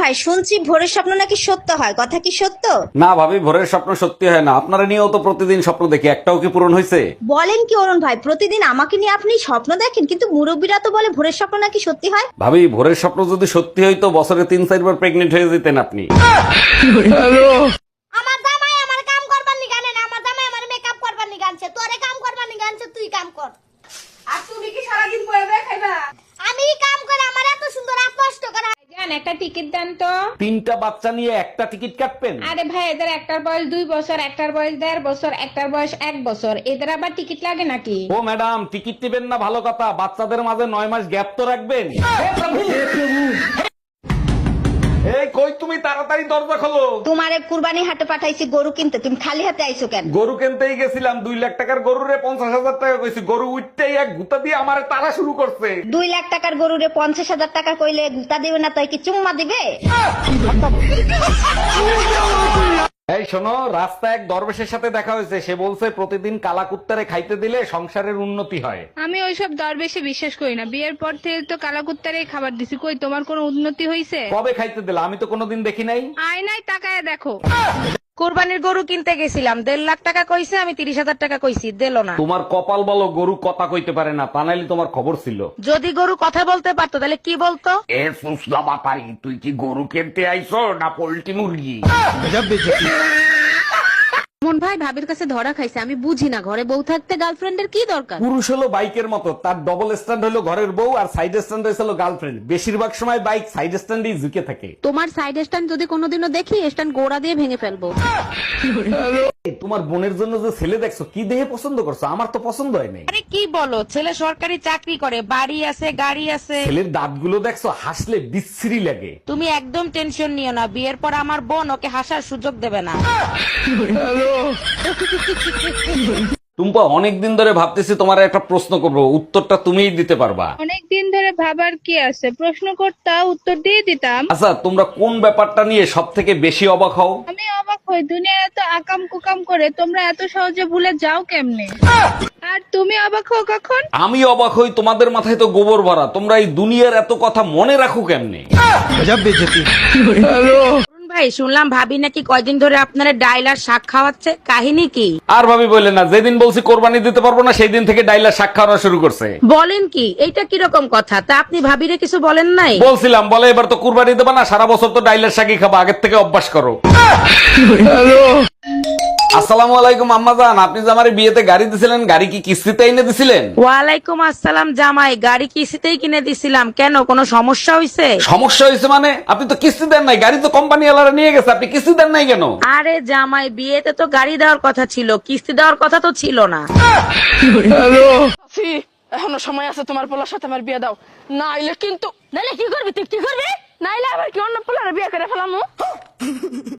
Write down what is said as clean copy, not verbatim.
ভাই, শুনছি ভোরের স্বপ্ন নাকি সত্য হয়, কথা কি সত্য? না ভাবি, ভোরের স্বপ্ন সত্যি হয় না। আপনারা নিয়েও তো প্রতিদিন স্বপ্ন দেখি, একটাও কি পূরণ হয়েছে? বলেন কি অরুণ ভাই, প্রতিদিন আমাকে নিয়ে আপনি স্বপ্ন দেখেন, কিন্তু মুরব্বীরা তো বলে ভোরের স্বপ্ন নাকি সত্যি হয়। ভাবি, ভোরের স্বপ্ন যদি সত্যি হইতো বছরে 3-4 বার প্রেগনেন্ট হয়ে যেতেন আপনি। আমার জামাই আমার কাম করবার নি গানে না, আমার জামাই আমার মেকআপ করবার নি গানছে, তোরে কাম করবার নি গানছে, তুই কাম কর। আর তুমি কি সারাদিন বয়ে বয়ে খাইবা? আমি কাম করে আমার এত সুন্দর হাত নষ্ট করা। জান একটা টিকিট দেন তো। 3টা বাচ্চা নিয়ে একটা টিকিট কাটবেন? আরে ভাই, এদের একটার বয়স 2 বছর, একটার বয়স 1.5 বছর, একটার বয়স 1 বছর, এদের আবার টিকিট লাগে নাকি? ও ম্যাডাম, টিকিট দিবেন না ভালো কথা, বাচ্চাদের মাঝে 9 মাস গ্যাপ তো রাখবেন। এই কই তুমি, তাড়াতাড়ি দরজা খোলো। তোমারে কুরবানি হাটে পাঠাইছি গরু কিনতে, তুমি খালি হাতে আইছো কেন? গরু কিনতেই গেছিলাম, 2 লাখ টাকার গরুরে 50,000 টাকা কইছি। গরু উঠতেই এক গুতা দিয়ে আমারে তাড়া শুরু করছে। 2 লাখ টাকার গরুরে 50,000 টাকা কইলে গুতা দিবে না, তাই কি চুম্মা দিবে? এই শোনো, রাস্তায় এক দরবেশের সাথে দেখা হয়েছে। সে বলছে প্রতিদিন কালা কুত্তারে খাইতে দিলে সংসারের উন্নতি হয়। আমি ওইসব দরবেশে বিশ্বাস করি না। বিয়ের পর থেকে তো কালাকুত্তারেই খাবার দিছি, কই তোমার কোনো উন্নতি হইছে? কবে খাইতে দিলে? আমি তো কোনোদিন দেখি নাই। আয়নায় তাকায় দেখো। কোরবানির গরু কিনতে গেছিলাম, 1.5 লাখ টাকা কইছে, আমি 30,000 টাকা কইছি, দিল না। তোমার কপাল বলো গরু কথা কইতে পারে না, তা নাইলে তোমার খবর ছিল। যদি গরু কথা বলতে পারতো তাহলে কি বলতো? এ সুসলা বাপারি, তুই কি গরু কিনতে আইছো না পোল্ট্রি মুরগি? মন ভাই ভাবির কাছে ধরা খাইছে, আমি বুঝি না ঘরে বউ থাকতে গার্লফ্রেন্ডের কি দরকার। পুরুষ হলো বাইকের মতো, তার ডবল স্ট্যান্ড হলো ঘরের বউ আর সাইড স্ট্যান্ড হয়েছিল গার্লফ্রেন্ড। বেশিরভাগ সময় বাইক সাইড স্ট্যান্ডেই ঝুঁকে থাকে। তোমার সাইড স্ট্যান্ড যদি কোনোদিনও দেখি, স্ট্যান্ড গোড়া দিয়ে ভেঙে ফেলবো। এই, তোমার বোনের জন্য যে ছেলে দেখছো, কি দেখে পছন্দ করছো? আমার তো পছন্দ হয় নাই। আরে কি বলো, ছেলে সরকারি চাকরি করে, বাড়ি আছে, গাড়ি আছে। ছেলের দাঁতগুলো দেখছো, হাসলে বিশ্রী লাগে। তুমি একদম টেনশন নিও না, বিয়ের পর আমার বোন ওকে হাসার সুযোগ দেবে না। টুম্পা, অনেকদিন ধরে ভাবতেছি তোমার একটা প্রশ্ন করবো, উত্তরটা তুমিই দিতে পারবা। অনেক দিন ধরে ভাবার কি আছে, প্রশ্ন করতা উত্তর দিয়ে দিতাম। আচ্ছা, তোমরা কোন ব্যাপারটা নিয়ে সব থেকে বেশি অবাক হও? আমি অবাক হই, দুনিয়া এত আকাম কুকাম করে তোমরা এত সহজে ভুলে যাও কেমনে? আর তুমি অবাক হও কখন? আমি অবাক হই, তোমাদের মাথায় তো গোবর ভরা, তোমরা এই দুনিয়ার এত কথা মনে রাখো কেমনে? অরুণ ভাই, শুনলাম ভাবি নাকি কয়দিন ধরে আপনারা ডাইল আর শাক খাওয়াচ্ছে, কাহিনী কি? আর ভাবি বললে না, যেদিন বলছি কোরবানি দিতে পারবো না সেই দিন থেকে ডাইলার শাক খাওয়া শুরু করছে। বলেন কি, এইটা কিরকম কথা? তা আপনি ভাবিরে কিছু বলেন নাই? বলছিলাম, বলে এবার তো কুরবানি দেবা না, সারা বছর তো ডাইলার শাকই খাবা, আগের থেকে অভ্যাস করো। আসসালামু আলাইকুম আম্মা জান, আপনি যে আমার বিয়েতে গাড়ি দিছিলেন, গাড়ি কি কিস্তিতে এনে দিছিলেন? ওয়ালাইকুম আসসালাম জামাই, গাড়ি কিস্তিতেই কিনে দিছিলাম, কেন কোনো সমস্যা হয়েছে? সমস্যা হয়েছে মানে? আপনি তো কিস্তি দেন নাই, গাড়ি তো কোম্পানি ওয়ালারা নিয়ে গেছে, আপনি কিস্তি দেন নাই কেন? আরে জামাই, বিয়েতে তো গাড়ি দেওয়ার কথা ছিল, কিস্তি দেওয়ার কথা তো ছিল না। এখনো সময় আছে, তোমার পোলার সাথে আমার বিয়ে দাও, নাইলে কিন্তু। নাইলে কি করবি তুই, কি করবি? নাইলে আবার কি অন্য পোলার বিয়ে করে ফেলামু?